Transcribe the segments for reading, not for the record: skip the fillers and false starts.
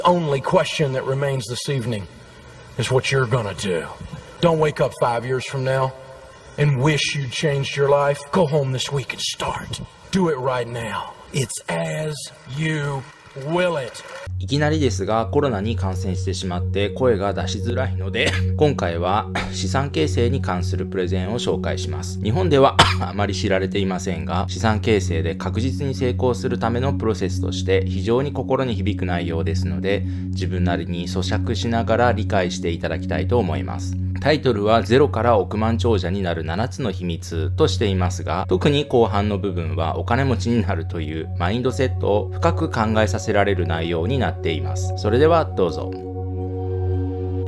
The only question that remains this evening is what you're gonna do. Don't wake up 5 years from now and wish you'd changed your life. Go home this week and start. Do it right now. It's as you will it. いきなりですがコロナに感染してしまって声が出しづらいので今回は資産形成に関するプレゼンを紹介します。日本ではあまり知られていませんが資産形成で確実に成功するためのプロセスとして非常に心に響く内容ですので自分なりに咀嚼しながら理解していただきたいと思います。タイトルはゼロから億万長者になる7つの秘密としていますが特に後半の部分はお金持ちになるというマインドセットを深く考えさせられる内容になっています。それではどうぞ。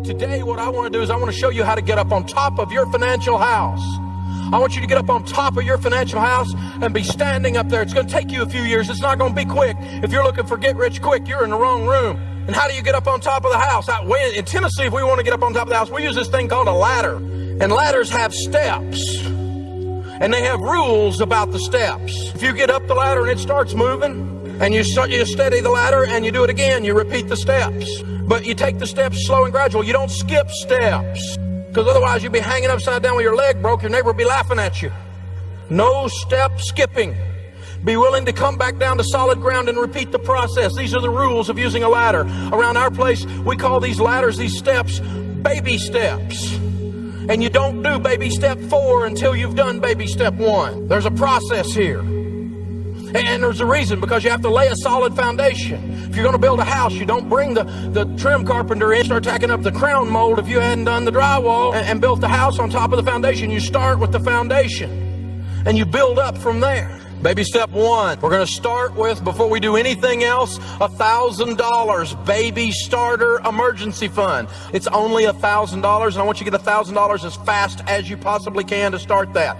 Today what I want to do is I want to show you how to get up on top of your financial house. I want you to get up on top of your financial house and be standing up there. It's going to take you a few years. It's not going to be quick. If you're looking for get rich quick, you're in the wrong room. And how do you get up on top of the house? In Tennessee, if we want to get up on top of the house, we use this thing called a ladder. And ladders have steps. And they have rules about the steps. If you get up the ladder and it starts moving, and you steady the ladder and you do it again, you repeat the steps. But you take the steps slow and gradual. You don't skip steps. Because otherwise you'd be hanging upside down with your leg broke. Your neighbor would be laughing at you. No step skipping. Be willing to come back down to solid ground and repeat the process. These are the rules of using a ladder. Around our place, we call these ladders, these steps, baby steps. And you don't do baby step 4 until you've done baby step 1. There's a process here. And there's a reason, because you have to lay a solid foundation. If you're going to build a house, you don't bring the trim carpenter in, start tacking up the crown mold if you hadn't done the drywall and built the house on top of the foundation. You start with the foundation and you build up from there. Baby step 1, we're going to start with, before we do anything else, $1,000 baby starter emergency fund. It's only $1,000 and I want you to get $1,000 as fast as you possibly can to start that.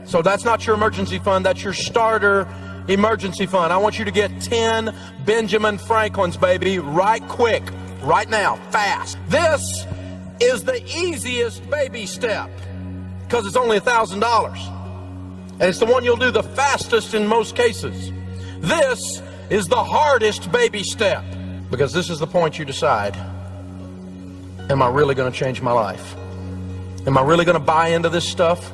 So that's not your emergency fund, that's your starter emergency fund. I want you to get 10 Benjamin Franklins, baby, right quick, right now, fast. This is the easiest baby step because it's only $1,000. And it's the one you'll do the fastest in most cases. This is the hardest baby step because this is the point you decide, am I really going to change my life? Am I really going to buy into this stuff?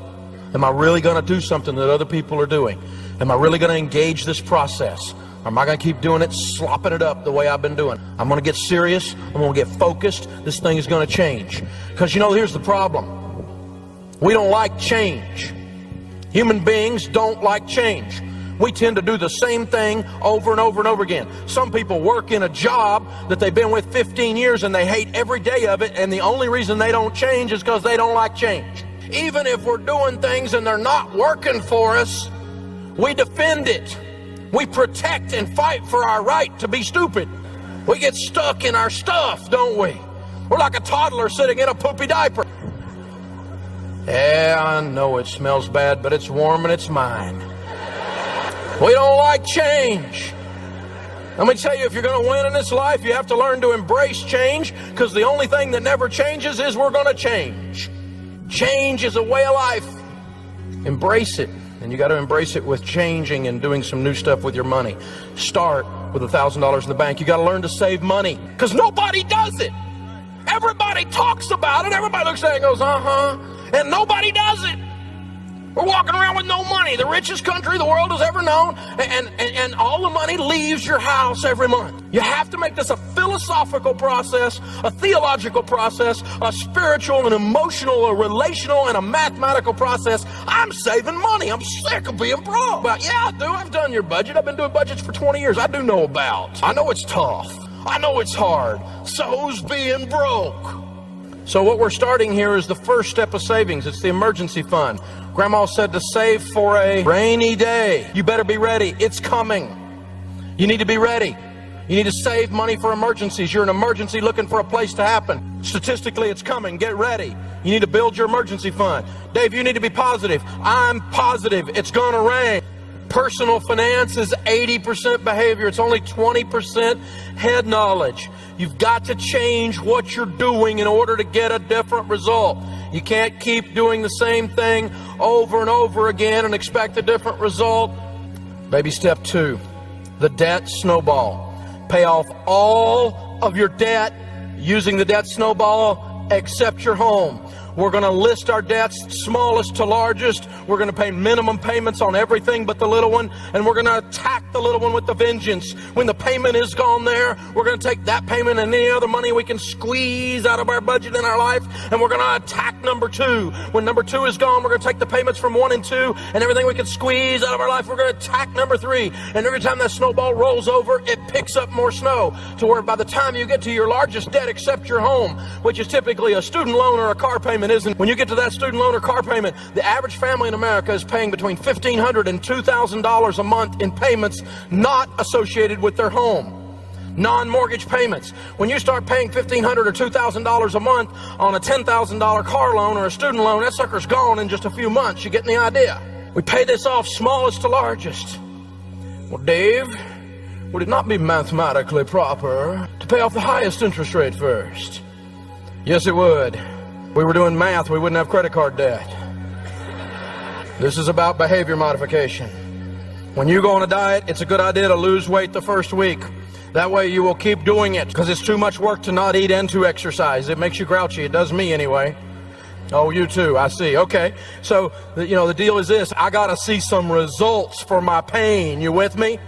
Am I really going to do something that other people are doing? Am I really going to engage this process? Or am I going to keep doing it, slopping it up the way I've been doing? I'm going to get serious. I'm going to get focused. This thing is going to change. Because, here's the problem. We don't like change. Human beings don't like change. We tend to do the same thing over and over and over again. Some people work in a job that they've been with 15 years and they hate every day of it, and the only reason they don't change is because they don't like change. Even if we're doing things and they're not working for us, we defend it. We protect and fight for our right to be stupid. We get stuck in our stuff, don't we? We're like a toddler sitting in a poopy diaper. Yeah, I know it smells bad, but it's warm and it's mine. We don't like change. Let me tell you, if you're going to win in this life, you have to learn to embrace change, because the only thing that never changes is we're going to change. Change is a way of life. Embrace it. And you got to embrace it with changing and doing some new stuff with your money. Start with $1,000 in the bank. You got to learn to save money, because nobody does it. Everybody talks about it. Everybody looks at it and goes, uh-huh. And nobody does it. We're walking around with no money. The richest country the world has ever known. And all the money leaves your house every month. You have to make this a philosophical process, a theological process, a spiritual and emotional, a relational and a mathematical process. I'm saving money. I'm sick of being broke. But yeah, I do. I've done your budget. I've been doing budgets for 20 years. I do know about. I know it's tough. I know it's hard. So's being broke. So what we're starting here is the first step of savings. It's the emergency fund. Grandma said to save for a rainy day. You better be ready. It's coming. You need to be ready. You need to save money for emergencies. You're an emergency looking for a place to happen. Statistically, it's coming. Get ready. You need to build your emergency fund. Dave, you need to be positive. I'm positive. It's going to rain. Personal finance is 80% behavior. It's only 20% head knowledge. You've got to change what you're doing in order to get a different result. You can't keep doing the same thing over and over again and expect a different result. Baby step 2, the debt snowball. Pay off all of your debt using the debt snowball except your home. We're going to list our debts, smallest to largest. We're going to pay minimum payments on everything but the little one, and we're going to attack the little one with the vengeance. When the payment is gone there, we're going to take that payment and any other money we can squeeze out of our budget in our life, and we're going to attack number two. When number two is gone, we're going to take the payments from 1 and 2 and everything we can squeeze out of our life, we're going to attack number 3. And every time that snowball rolls over, it picks up more snow to where by the time you get to your largest debt except your home, which is typically a student loan or a car payment, isn't. When you get to that student loan or car payment, the average family in America is paying between $1,500 and $2,000 a month in payments not associated with their home. Non-mortgage payments. When you start paying $1,500 or $2,000 a month on a $10,000 car loan or a student loan, that sucker's gone in just a few months. You getting the idea? We pay this off smallest to largest. Well, Dave, would it not be mathematically proper to pay off the highest interest rate first? Yes, it would. We were doing math, we wouldn't have credit card debt. This is about behavior modification. When you go on a diet, it's a good idea to lose weight the first week. That way you will keep doing it, because it's too much work to not eat and to exercise. It makes you grouchy. It does me anyway. Oh, you too, I see. Okay. So, the deal is this. I got to see some results for my pain. You with me?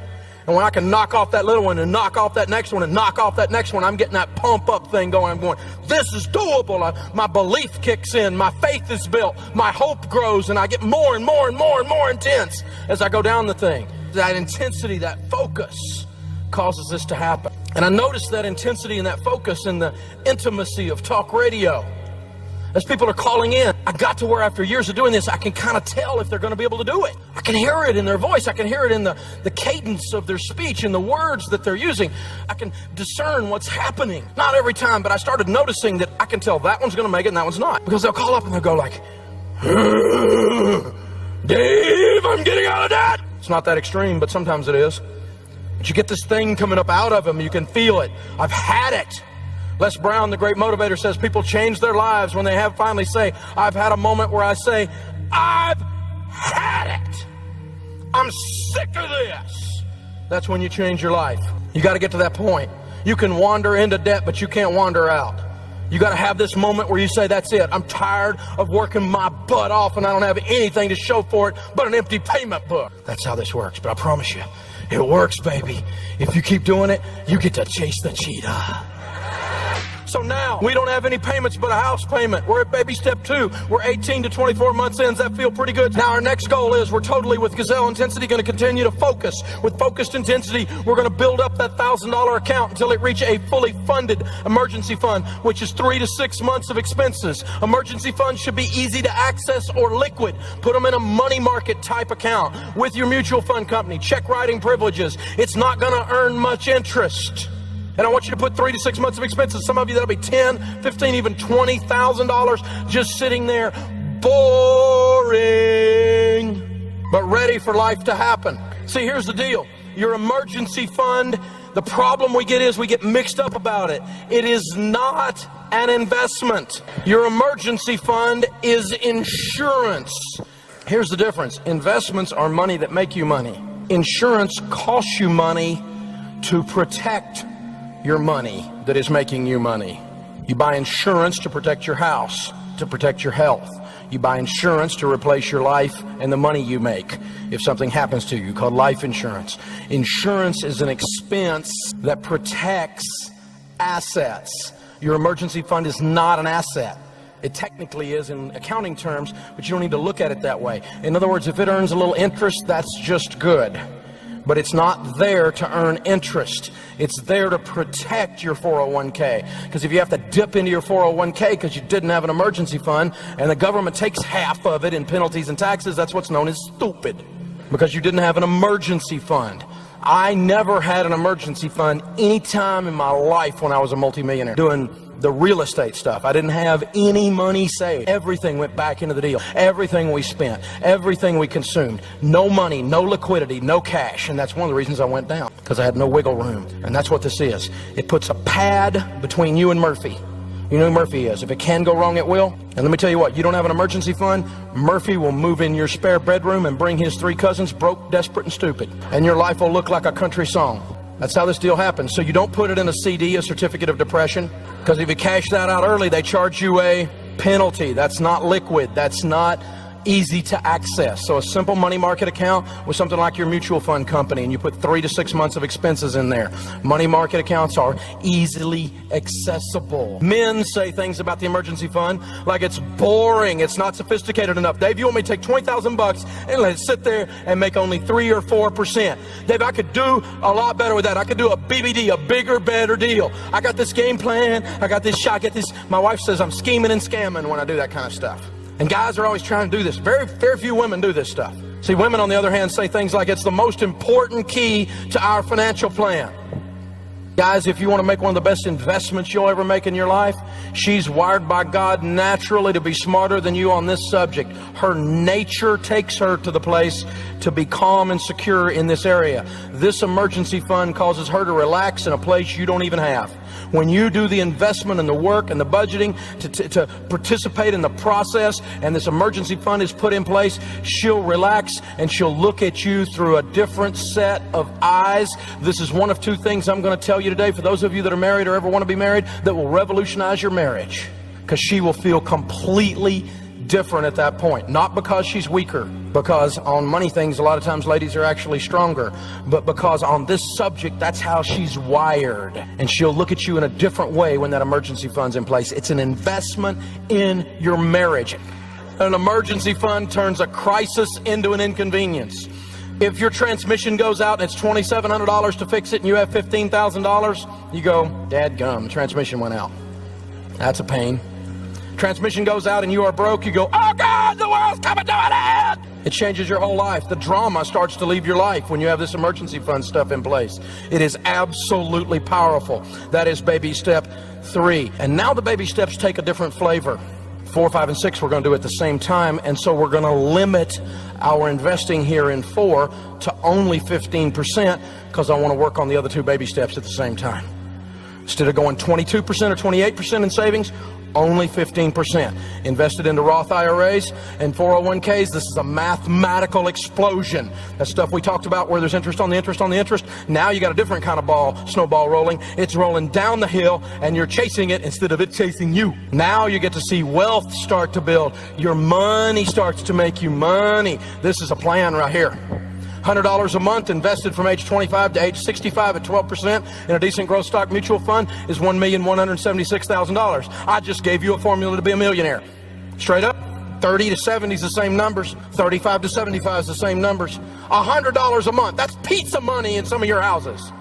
And when I can knock off that little one and knock off that next one and knock off that next one, I'm getting that pump up thing going. I'm going, this is doable. My belief kicks in. My faith is built. My hope grows, and I get more and more and more and more intense as I go down the thing. That intensity, that focus causes this to happen. And I noticed that intensity and that focus in the intimacy of talk radio. As people are calling in, I got to where after years of doing this, I can kind of tell if they're going to be able to do it. I can hear it in their voice. I can hear it in the cadence of their speech and the words that they're using. I can discern what's happening. Not every time, but I started noticing that I can tell that one's going to make it and that one's not. Because they'll call up and they'll go like, Dave, I'm getting out of debt. It's not that extreme, but sometimes it is. But you get this thing coming up out of them. You can feel it. I've had it. Les Brown, the great motivator, says people change their lives when they have finally say, I've had a moment where I say, I've had it. I'm sick of this. That's when you change your life. You got to get to that point. You can wander into debt, but you can't wander out. You got to have this moment where you say, that's it. I'm tired of working my butt off and I don't have anything to show for it but an empty payment book. That's how this works, but I promise you, it works, baby. If you keep doing it, you get to chase the cheetah. So now, we don't have any payments but a house payment. We're at baby step 2. We're 18 to 24 months in. Does that feel pretty good? Now our next goal is we're totally, with Gazelle Intensity, going to continue to focus. With focused intensity, we're going to build up that $1,000 account until it reaches a fully funded emergency fund, which is 3 to 6 months of expenses. Emergency funds should be easy to access or liquid. Put them in a money market type account with your mutual fund company. Check writing privileges. It's not going to earn much interest. And I want you to put 3 to 6 months of expenses. Some of you, that'll be $10, $15, even $20,000 just sitting there, boring, but ready for life to happen. See, here's the deal. Your emergency fund, the problem we get is we get mixed up about it. It is not an investment. Your emergency fund is insurance. Here's the difference. Investments are money that make you money. Insurance costs you money to protect your money that is making you money. You buy insurance to protect your house, to protect your health. You buy insurance to replace your life and the money you make if something happens to you, called life insurance. Insurance is an expense that protects assets. Your emergency fund is not an asset. It technically is in accounting terms, but you don't need to look at it that way. In other words, if it earns a little interest, that's just good. But it's not there to earn interest. It's there to protect your 401k. Because if you have to dip into your 401k because you didn't have an emergency fund and the government takes half of it in penalties and taxes, that's what's known as stupid. Because you didn't have an emergency fund. I never had an emergency fund any time in my life when I was a multimillionaire doing the real estate stuff. I didn't have any money saved. Everything went back into the deal. Everything we spent, everything we consumed. No money, no liquidity, no cash. And that's one of the reasons I went down, because I had no wiggle room. And that's what this is. It puts a pad between you and Murphy. You know who Murphy is. If it can go wrong, it will. And let me tell you what, you don't have an emergency fund, Murphy will move in your spare bedroom and bring his 3 cousins broke, desperate, and stupid. And your life will look like a country song. That's how this deal happens. So you don't put it in a CD, a certificate of depression, because if you cash that out early, they charge you a penalty. That's not liquid. That's not easy to access. So a simple money market account with something like your mutual fund company, and you put 3 to 6 months of expenses in there. Money market accounts are easily accessible. Men say things about the emergency fund like it's boring, it's not sophisticated enough. Dave, you want me to take $20,000 and let it sit there and make only 3 or 4%? Dave, I could do a lot better with that. I could do a BBD, a bigger, better deal. I got this game plan. I got this shot. I get this. My wife says I'm scheming and scamming when I do that kind of stuff. And guys are always trying to do this. Very few women do this stuff. See, women, on the other hand, say things like it's the most important key to our financial plan. Guys, if you want to make one of the best investments you'll ever make in your life, she's wired by God naturally to be smarter than you on this subject. Her nature takes her to the place to be calm and secure in this area. This emergency fund causes her to relax in a place you don't even have. When you do the investment and the work and the budgeting to participate in the process, and this emergency fund is put in place, she'll relax and she'll look at you through a different set of eyes. This is one of two things I'm going to tell you today, for those of you that are married or ever want to be married, that will revolutionize your marriage, because she will feel completely different at that point. Not because she's weaker, because on money things a lot of times ladies are actually stronger, but because on this subject that's how she's wired, and she'll look at you in a different way when that emergency fund's in place. It's an investment in your marriage. An emergency fund turns a crisis into an inconvenience. If your transmission goes out and it's $2,700 to fix it and you have $15,000, you go, dadgum, the transmission went out. That's a pain. Transmission goes out and you are broke, you go, oh God, the world's coming to an end! It changes your whole life. The drama starts to leave your life when you have this emergency fund stuff in place. It is absolutely powerful. That is baby step 3. And now the baby steps take a different flavor. 4, 5, and 6 we're going to do at the same time, and so we're going to limit our investing here in 4 to only 15%, because I want to work on the other 2 baby steps at the same time. Instead of going 22% or 28% in savings, only 15%. Invested into Roth IRAs and 401ks, this is a mathematical explosion. That stuff we talked about where there's interest on the interest on the interest. Now you got a different kind of snowball rolling. It's rolling down the hill and you're chasing it instead of it chasing you. Now you get to see wealth start to build. Your money starts to make you money. This is a plan right here. $100 a month invested from age 25 to age 65 at 12% in a decent growth stock mutual fund is $1,176,000. I just gave you a formula to be a millionaire. Straight up. 30 to 70 is the same numbers. 35 to 75 is the same numbers. $100 a month. That's pizza money in some of your houses.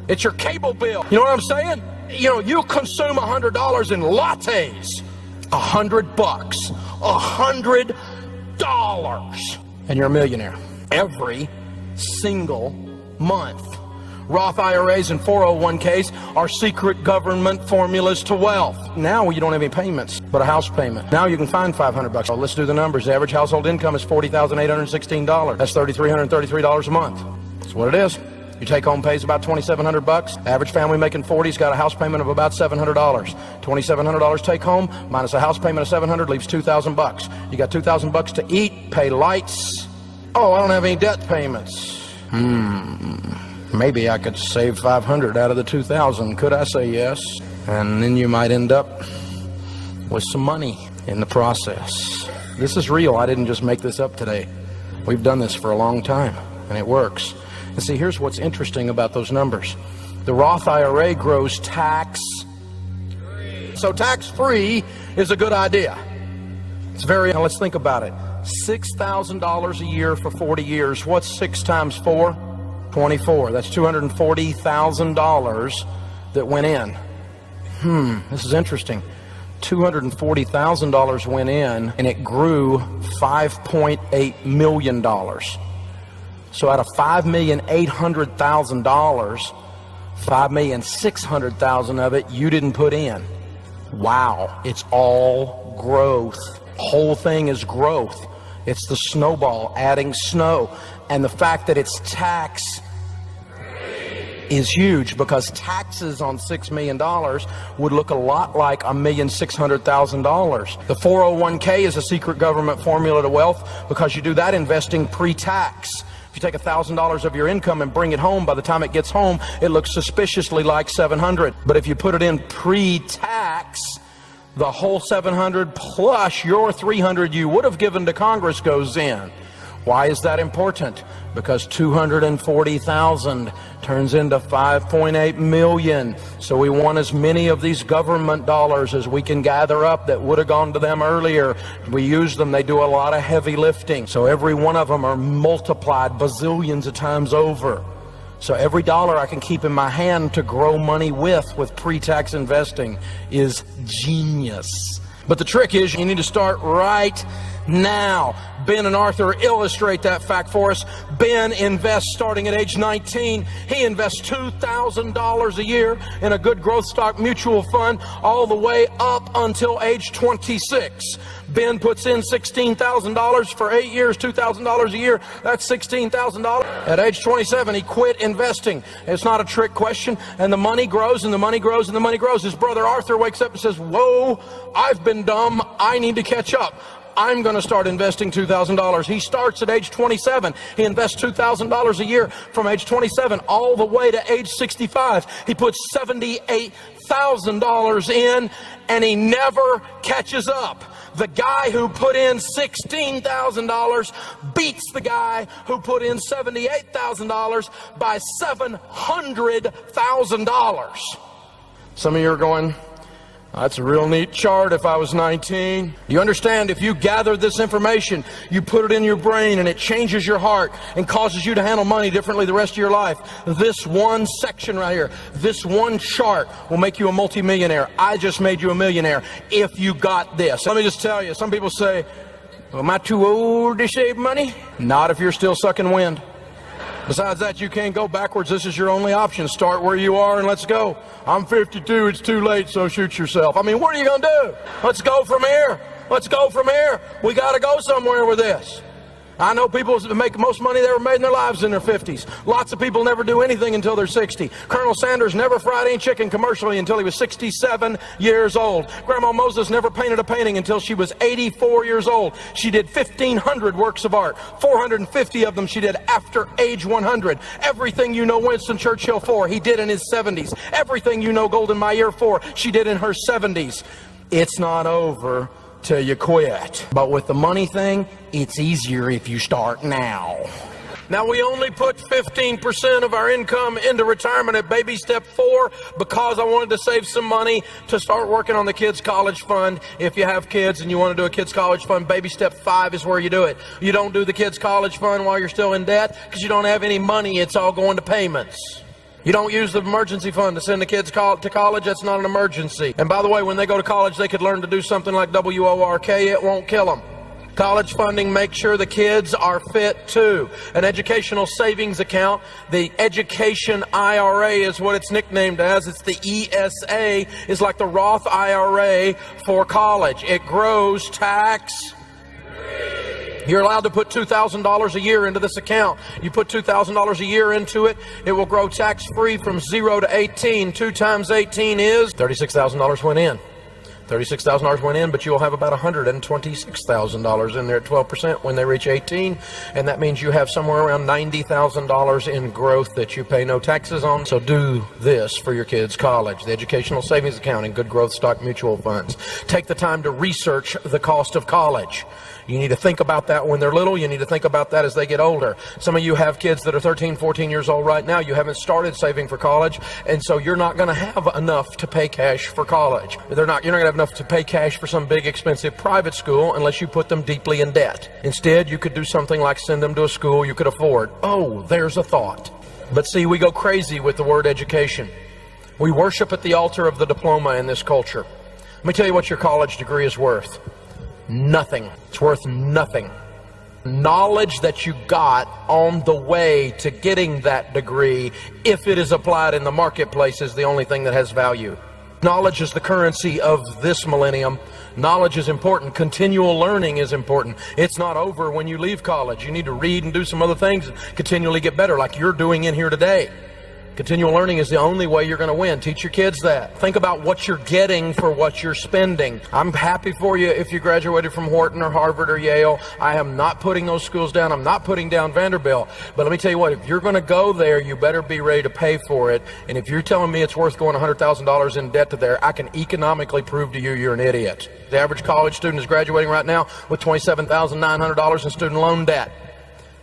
It's your cable bill. You know what I'm saying? You know, you consume $100 in lattes. $100. $100. And you're a millionaire. Every single month. Roth IRAs and 401ks are secret government formulas to wealth. Now you don't have any payments but a house payment. Now you can find $500. So let's do the numbers. The average household income is $40,816. That's $3,333 a month. That's what it is. Your take-home pay is about $2,700. Average family making 40's got a house payment of about $700. $2,700 take-home minus a house payment of $700 leaves $2,000. You got $2,000 to eat, pay lights. Oh, I don't have any debt payments. Maybe I could save $500 out of the $2,000. Could I say yes? And then you might end up with some money in the process. This is real. I didn't just make this up today. We've done this for a long time, and it works. And see, here's what's interesting about those numbers. The Roth IRA grows tax-free. So tax-free is a good idea. It's very, now let's think about it. $6,000 a year for 40 years. What's 6 times 4? 24. That's $240,000 that went in. This is interesting. $240,000 went in, and it grew $5.8 million. So out of $5,800,000, $5,600,000 of it you didn't put in. Wow, it's all growth. Whole thing is growth. It's the snowball adding snow. And the fact that it's tax is huge, because taxes on $6 million would look a lot like $1,600,000. The 401k is a secret government formula to wealth, because you do that investing pre-tax. If you take $1,000 of your income and bring it home, by the time it gets home, it looks suspiciously like $700. But if you put it in pre-tax, the whole $700 plus your $300 you would have given to Congress goes in. Why is that important? Because $240,000 turns into $5.8 million. So we want as many of these government dollars as we can gather up that would have gone to them earlier. We use them. They do a lot of heavy lifting. So every one of them are multiplied bazillions of times over. So every dollar I can keep in my hand to grow money with pre-tax investing is genius. But the trick is you need to start right now. Ben and Arthur illustrate that fact for us. Ben invests starting at age 19. He invests $2,000 a year in a good growth stock mutual fund all the way up until age 26. Ben puts in $16,000 for 8 years, $2,000 a year. That's $16,000. At age 27, he quit investing. It's not a trick question. And the money grows and the money grows and the money grows. His brother Arthur wakes up and says, whoa, I've been dumb. I need to catch up. I'm going to start investing $2,000. He starts at age 27. He invests $2,000 a year from age 27 all the way to age 65. He puts $78,000 in and he never catches up. The guy who put in $16,000 beats the guy who put in $78,000 by $700,000. Some of you are going, that's a real neat chart if I was 19. Do you understand? If you gather this information, you put it in your brain and it changes your heart and causes you to handle money differently the rest of your life. This one section right here, this one chart will make you a multimillionaire. I just made you a millionaire if you got this. Let me just tell you, some people say, well, am I too old to save money? Not if you're still sucking wind. Besides that, you can't go backwards. This is your only option. Start where you are and let's go. I'm 52. It's too late, so shoot yourself. I mean, what are you going to do? Let's go from here. Let's go from here. We got to go somewhere with this. I know people that make the most money they ever made in their lives in their 50s. Lots of people never do anything until they're 60. Colonel Sanders never fried any chicken commercially until he was 67 years old. Grandma Moses never painted a painting until she was 84 years old. She did 1,500 works of art. 450 of them she did after age 100. Everything you know Winston Churchill for, he did in his 70s. Everything you know Golden Meir for, she did in her 70s. It's not over till you quit. But with the money thing, it's easier if you start now. Now, we only put 15% of our income into retirement at baby step 4 because I wanted to save some money to start working on the kids' college fund. If you have kids and you want to do a kids' college fund, baby step 5 is where you do it. You don't do the kids' college fund while you're still in debt because you don't have any money. It's all going to payments. You don't use the emergency fund to send the kids to college. That's not an emergency. And by the way, when they go to college, they could learn to do something like WORK. It won't kill them. College funding makes sure the kids are fit too. An educational savings account, the education IRA is what it's nicknamed as. It's the ESA. It's like the Roth IRA for college. It grows tax. You're allowed to put $2,000 a year into this account. You put $2,000 a year into it, it will grow tax-free from 0 to 18. 2 times 18 is $36,000 went in. $36,000 went in, but you'll have about $126,000 in there at 12% when they reach 18, and that means you have somewhere around $90,000 in growth that you pay no taxes on. So do this for your kids' college, the educational savings account and good growth stock mutual funds. Take the time to research the cost of college. You need to think about that when they're little. You need to think about that as they get older. Some of you have kids that are 13, 14 years old right now. You haven't started saving for college, and so you're not going to have enough to pay cash for college. You're not going to have enough to pay cash for some big expensive private school unless you put them deeply in debt. Instead, you could do something like send them to a school you could afford. Oh, there's a thought. But see, we go crazy with the word education. We worship at the altar of the diploma in this culture. Let me tell you what your college degree is worth. Nothing. It's worth nothing. Knowledge that you got on the way to getting that degree, if it is applied in the marketplace, is the only thing that has value. Knowledge is the currency of this millennium. Knowledge is important. Continual learning is important. It's not over when you leave college. You need to read and do some other things and continually get better, like you're doing in here today. Continual learning is the only way you're going to win. Teach your kids that. Think about what you're getting for what you're spending. I'm happy for you if you graduated from Wharton or Harvard or Yale. I am not putting those schools down. I'm not putting down Vanderbilt. But let me tell you what, if you're going to go there, you better be ready to pay for it. And if you're telling me it's worth going $100,000 in debt to there, I can economically prove to you you're an idiot. The average college student is graduating right now with $27,900 in student loan debt.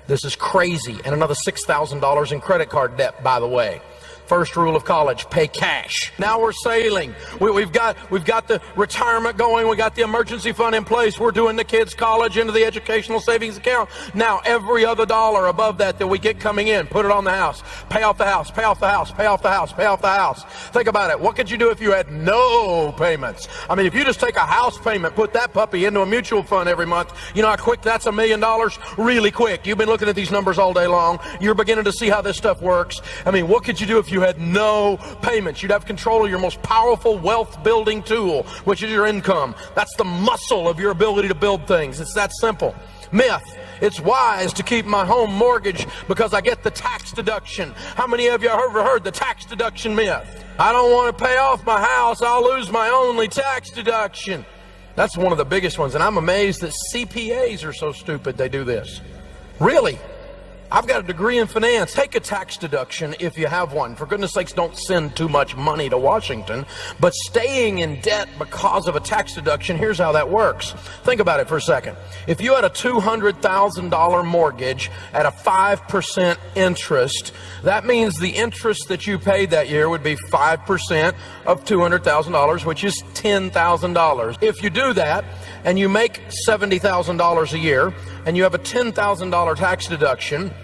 This is crazy. And another $6,000 in credit card debt, by the way. First rule of college, pay cash. Now we're sailing. We've got the retirement going. We got the emergency fund in place. We're doing the kids' college into the educational savings account. Now every other dollar above that we get coming in, put it on the house. Pay off the house, pay off the house, pay off the house, pay off the house. Think about it. What could you do if you had no payments? I mean, if you just take a house payment, put that puppy into a mutual fund every month, you know how quick that's $1 million? Really quick. You've been looking at these numbers all day long. You're beginning to see how this stuff works. I mean, what could you do if you had no payments? You'd have control of your most powerful wealth building tool, which is your income. That's the muscle of your ability to build things. It's that simple. Myth. It's wise to keep my home mortgage because I get the tax deduction. How many of you have ever heard the tax deduction myth? I don't want to pay off my house. I'll lose my only tax deduction. That's one of the biggest ones. And I'm amazed that CPAs are so stupid they do this. Really? I've got a degree in finance. Take a tax deduction if you have one. For goodness sakes, don't send too much money to Washington. But staying in debt because of a tax deduction, here's how that works. Think about it for a second. If you had a $200,000 mortgage at a 5% interest, that means the interest that you paid that year would be 5% of $200,000, which is $10,000. If you do that, and you make $70,000 a year, and you have a $10,000 tax deduction,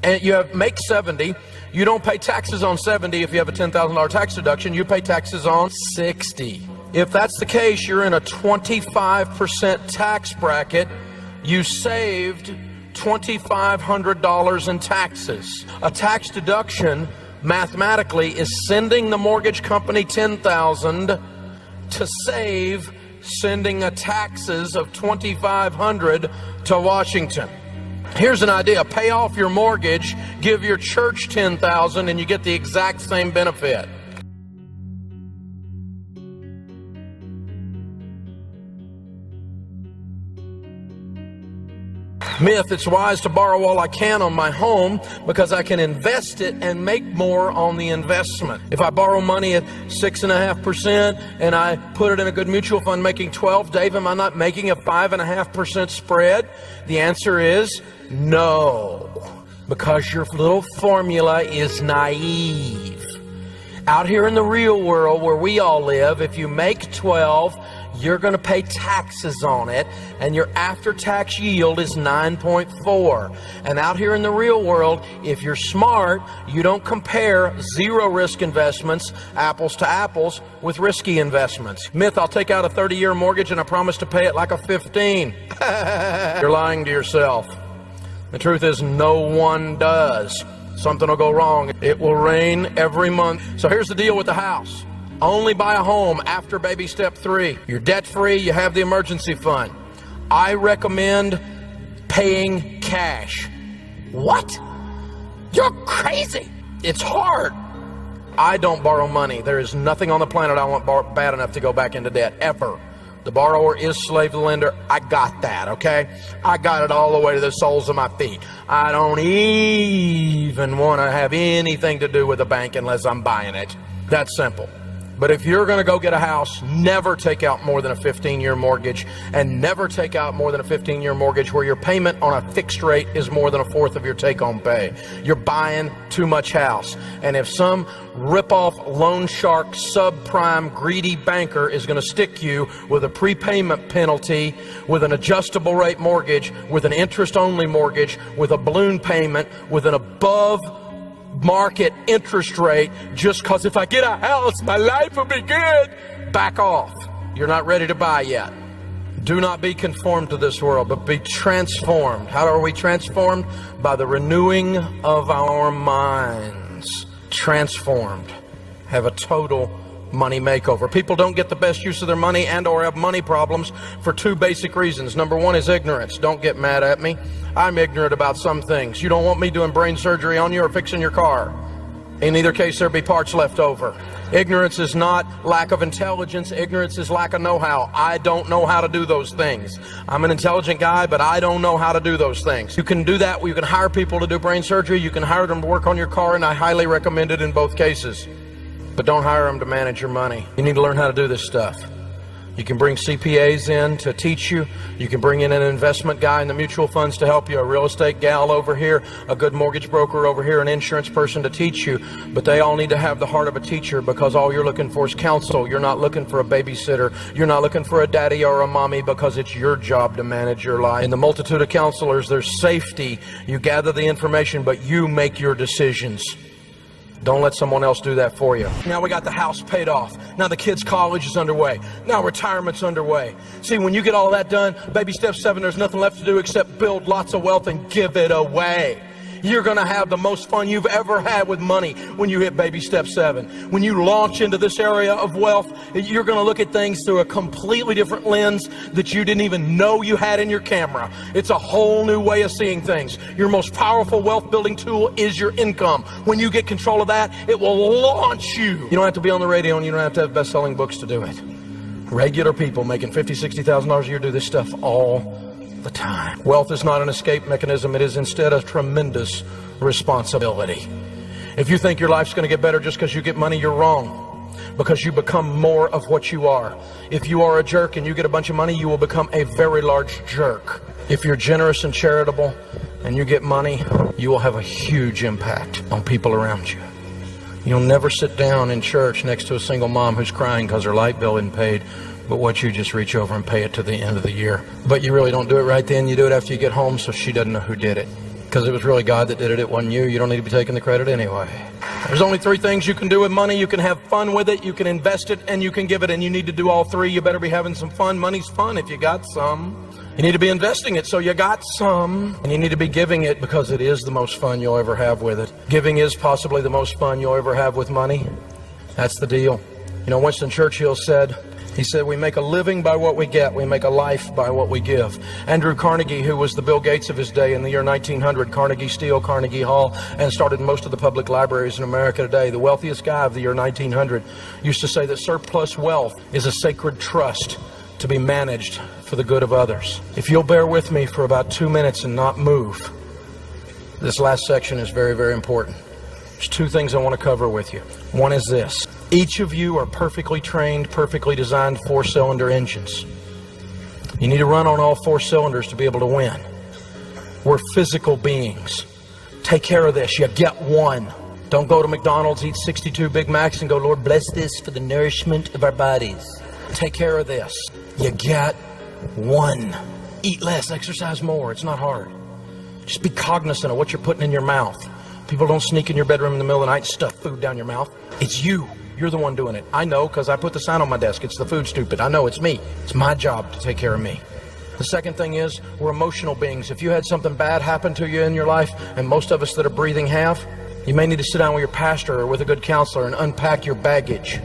and you make 70, you don't pay taxes on 70 if you have a $10,000 tax deduction, you pay taxes on 60. If that's the case, you're in a 25% tax bracket. You saved $2,500 in taxes. A tax deduction, mathematically, is sending the mortgage company $10,000 to save sending a taxes of $2,500 to Washington. Here's an idea. Pay off your mortgage, give your church $10,000, and you get the exact same benefit. Myth. It's wise to borrow all I can on my home because I can invest it and make more on the investment. If I borrow money at 6.5% and I put it in a good mutual fund making 12, Dave, am I not making a 5.5% spread? The answer is no, because your little formula is naive. Out here in the real world where we all live, if you make 12, you're going to pay taxes on it, and your after-tax yield is 9.4. And out here in the real world, if you're smart, you don't compare zero-risk investments, apples to apples, with risky investments. Myth. I'll take out a 30-year mortgage and I promise to pay it like a 15. You're lying to yourself. The truth is, no one does. Something will go wrong. It will rain every month. So here's the deal with the house. Only buy a home after baby step 3. You're debt-free, you have the emergency fund. I recommend paying cash. What? You're crazy. It's hard. I don't borrow money. There is nothing on the planet I want bad enough to go back into debt, ever. The borrower is slave to the lender. I got that, okay? I got it all the way to the soles of my feet. I don't even want to have anything to do with a bank unless I'm buying it. That's simple. But if you're going to go get a house, never take out more than a 15-year mortgage, and never take out more than a 15-year mortgage where your payment on a fixed rate is more than a fourth of your take-home pay. You're buying too much house. And if some rip-off loan shark, subprime, greedy banker is going to stick you with a prepayment penalty, with an adjustable rate mortgage, with an interest-only mortgage, with a balloon payment, with an above market interest rate, just because if I get a house, my life will be good, back off. You're not ready to buy yet. Do not be conformed to this world, but be transformed. How are we transformed? By the renewing of our minds. Transformed. Have a total money makeover. People don't get the best use of their money and or have money problems for two basic reasons. Number one is ignorance. Don't get mad at me. I'm ignorant about some things. You don't want me doing brain surgery on you or fixing your car. In either case, there'll be parts left over. Ignorance is not lack of intelligence. Ignorance is lack of know-how. I don't know how to do those things. I'm an intelligent guy, but I don't know how to do those things. You can do that. You can hire people to do brain surgery. You can hire them to work on your car, and I highly recommend it in both cases. But don't hire them to manage your money. You need to learn how to do this stuff. You can bring CPAs in to teach you. You can bring in an investment guy in the mutual funds to help you, a real estate gal over here, a good mortgage broker over here, an insurance person to teach you. But they all need to have the heart of a teacher, because all you're looking for is counsel. You're not looking for a babysitter. You're not looking for a daddy or a mommy, because it's your job to manage your life. In the multitude of counselors, there's safety. You gather the information, but you make your decisions. Don't let someone else do that for you. Now we got the house paid off. Now the kids' college is underway. Now retirement's underway. See, when you get all that done, baby step 7, there's nothing left to do except build lots of wealth and give it away. You're going to have the most fun you've ever had with money when you hit baby step 7. When you launch into this area of wealth, you're going to look at things through a completely different lens that you didn't even know you had in your camera. It's a whole new way of seeing things. Your most powerful wealth building tool is your income. When you get control of that, it will launch you. You don't have to be on the radio, and you don't have to have best-selling books to do it. Regular people making $50,000, $60,000 a year do this stuff all the time. Wealth is not an escape mechanism. It is instead a tremendous responsibility. If you think your life's going to get better just because you get money, you're wrong. Because you become more of what you are. If you are a jerk and you get a bunch of money, you will become a very large jerk. If you're generous and charitable and you get money, you will have a huge impact on people around you. You'll never sit down in church next to a single mom who's crying because her light bill isn't paid. But what you just reach over and pay it to the end of the year. But you really don't do it right then. You do it after you get home, so she doesn't know who did it. Because it was really God that did it. It wasn't you. You don't need to be taking the credit anyway. There's only 3 things you can do with money. You can have fun with it, you can invest it, and you can give it. And you need to do all 3. You better be having some fun. Money's fun if you got some. You need to be investing it so you got some. And you need to be giving it because it is the most fun you'll ever have with it. Giving is possibly the most fun you'll ever have with money. That's the deal. You know, Winston Churchill said, he said, we make a living by what we get. We make a life by what we give. Andrew Carnegie, who was the Bill Gates of his day in the year 1900, Carnegie Steel, Carnegie Hall, and started most of the public libraries in America today, the wealthiest guy of the year 1900, used to say that surplus wealth is a sacred trust to be managed for the good of others. If you'll bear with me for about 2 minutes and not move, this last section is very, very important. There's 2 things I want to cover with you. One is this. Each of you are perfectly trained, perfectly designed 4-cylinder engines. You need to run on all 4 cylinders to be able to win. We're physical beings. Take care of this. You get one. Don't go to McDonald's, eat 62 Big Macs and go, Lord, bless this for the nourishment of our bodies. Take care of this. You get one. Eat less, exercise more. It's not hard. Just be cognizant of what you're putting in your mouth. People don't sneak in your bedroom in the middle of the night and stuff food down your mouth. It's you. You're the one doing it. I know because I put the sign on my desk. It's the food, stupid. I know it's me. It's my job to take care of me. The second thing is we're emotional beings. If you had something bad happen to you in your life, and most of us that are breathing have, you may need to sit down with your pastor or with a good counselor and unpack your baggage.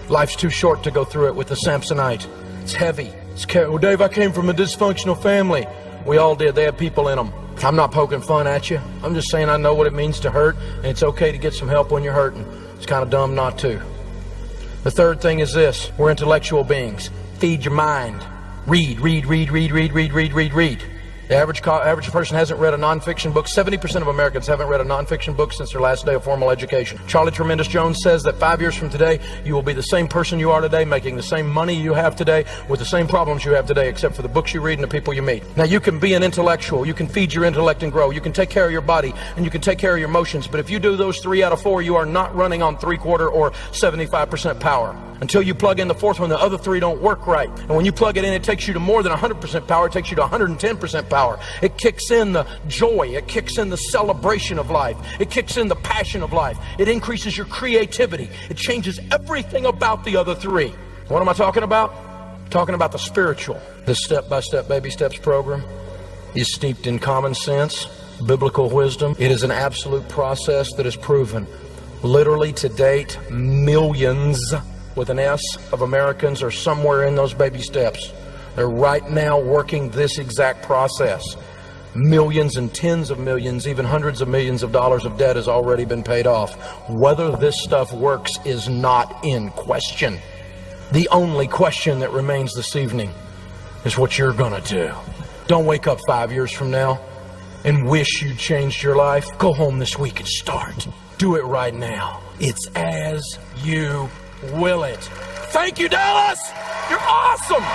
Life's too short to go through it with the Samsonite. It's heavy. Well, Dave, I came from a dysfunctional family. We all did. They had people in them. I'm not poking fun at you. I'm just saying I know what it means to hurt, and it's okay to get some help when you're hurting. It's kind of dumb not to. The third thing is this. We're intellectual beings. Feed your mind. Read. The average person hasn't read a nonfiction book. 70% of Americans haven't read a nonfiction book since their last day of formal education. Charlie Tremendous Jones says that 5 years from today, you will be the same person you are today, making the same money you have today, with the same problems you have today, except for the books you read and the people you meet. Now, you can be an intellectual. You can feed your intellect and grow. You can take care of your body, and you can take care of your emotions. But if you do those 3 out of 4, you are not running on 3/4 or 75% power. Until you plug in the 4th one, the other 3 don't work right. And when you plug it in, it takes you to more than 100% power. It takes you to 110% power. It kicks in the joy. It kicks in the celebration of life. It kicks in the passion of life. It increases your creativity. It changes everything about the other 3. What am I talking about? I'm talking about the spiritual. This step-by-step baby steps program is steeped in common sense, biblical wisdom. It is an absolute process that is proven. Literally to date, millions with an S of Americans are somewhere in those baby steps. They're right now working this exact process. Millions and tens of millions, even hundreds of millions of dollars of debt has already been paid off. Whether this stuff works is not in question. The only question that remains this evening is what you're gonna do. Don't wake up 5 years from now and wish you'd changed your life. Go home this week and start. Do it right now. It's as you will it. Thank you, Dallas! You're awesome!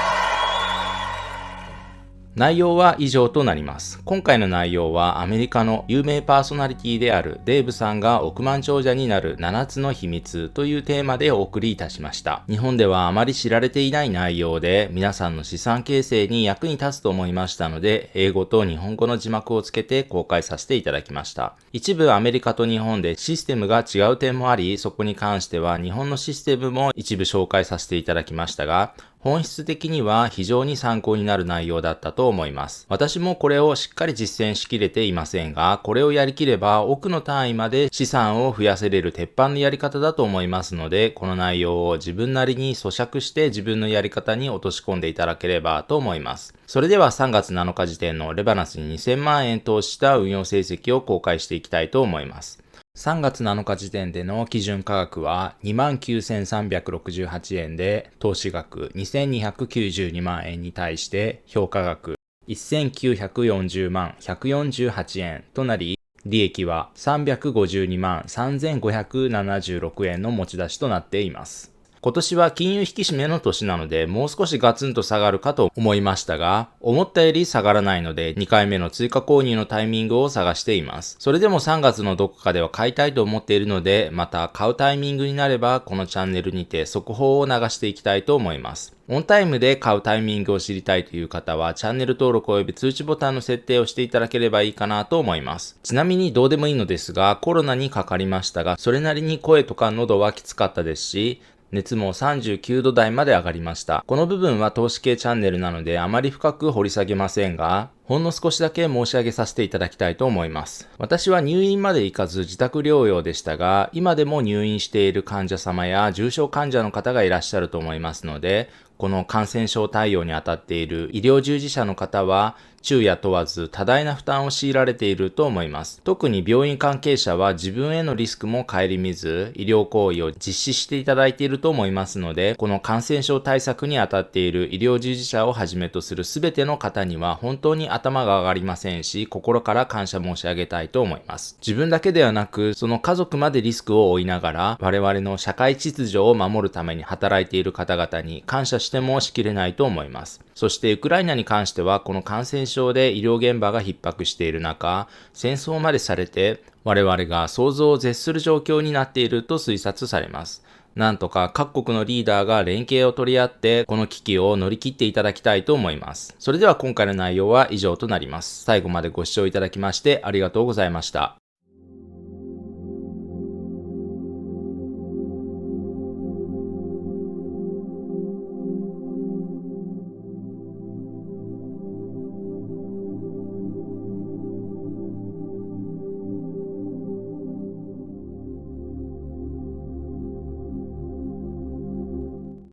内容は以上となります。今回の内容はアメリカの有名パーソナリティであるデーブさんが億万長者になる7つの秘密というテーマでお送りいたしました。日本ではあまり知られていない内容で皆さんの資産形成に役に立つと思いましたので、英語と日本語の字幕をつけて公開させていただきました。一部アメリカと日本でシステムが違う点もあり、そこに関しては日本のシステムも一部紹介させていただきましたが、本質的には非常に参考になる内容だったと思います。私もこれをしっかり実践しきれていませんが、これをやりきれば億の単位まで資産を増やせれる鉄板のやり方だと思いますので、この内容を自分なりに咀嚼して自分のやり方に落とし込んでいただければと思います。それでは3月7日時点のレバナスに2000万円投資した運用成績を公開していきたいと思います。3月7日時点での基準価格は 29,368 円で、投資額 2,292 万円に対して評価額 1,940 万148円となり、利益は352万3,576 円の持ち出しとなっています。今年は金融引き締めの年なので、もう少しガツンと下がるかと思いましたが、思ったより下がらないので、2回目の追加購入のタイミングを探しています。それでも3月のどこかでは買いたいと思っているので、また買うタイミングになれば、このチャンネルにて速報を流していきたいと思います。オンタイムで買うタイミングを知りたいという方は、チャンネル登録及び通知ボタンの設定をしていただければいいかなと思います。ちなみにどうでもいいのですが、コロナにかかりましたが、それなりに声とか喉はきつかったですし、熱も39度台まで上がりました。この部分は投資系チャンネルなのであまり深く掘り下げませんが、ほんの少しだけ申し上げさせていただきたいと思います。私は入院まで行かず自宅療養でしたが、今でも入院している患者様や重症患者の方がいらっしゃると思いますので、この感染症対応に当たっている医療従事者の方は、昼夜問わず多大な負担を強いられていると思います。特に病院関係者は自分へのリスクも顧みず、医療行為を実施していただいていると思いますので、この感染症対策に当たっている医療従事者をはじめとする全ての方には本当に頭が上がりませんし、心から感謝申し上げたいと思います。自分だけではなく、その家族までリスクを負いながら、我々の社会秩序を守るために働いている方々に感謝してもしきれないと思います。そしてウクライナに関しては、この感染症で医療現場が逼迫している中、戦争までされて我々が想像を絶する状況になっていると推察されます。なんとか各国のリーダーが連携を取り合ってこの危機を乗り切っていただきたいと思います。それでは今回の内容は以上となります。最後までご視聴いただきましてありがとうございました。